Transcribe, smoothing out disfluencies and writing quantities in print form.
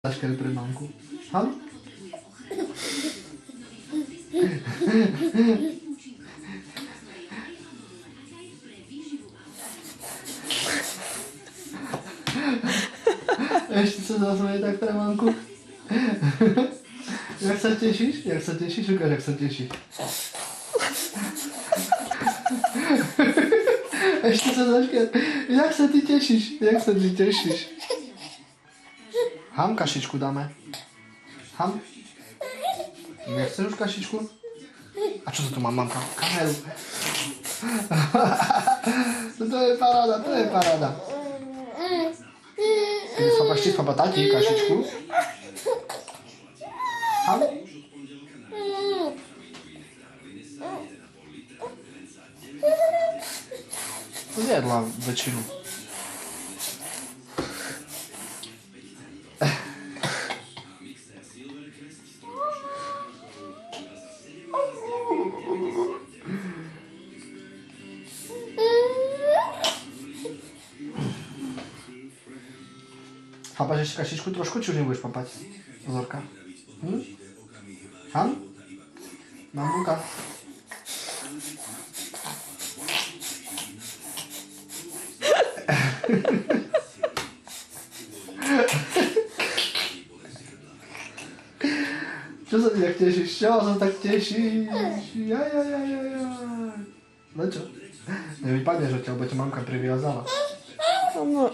Zaškali pre mamku. Halo? Ešte sa zasmeje tak pre mamku. Jak sa tešíš? Jak sa tešíš? Ukáž, jak sa tešíš. Ešte sa zaškali. Jak sa ty tešíš? Jak sa ty tešíš? Ham, kašičku dáme. Ham. Nechceš už kašičku? A čo to tu mám, mamka? Kameru. To je paráda, to je paráda. Ty spapa tati, kašičku. Ham. To jedla väčšinu. Papaš ešte kašičku trošku, či už nebudeš papať? Pozorka. Han? Mamulka. Čo sa ty tak tešíš? Čo sa tak tešíš? Jaj. No čo? Nevypadneš od ťa, lebo ťa mamka priviazala. No.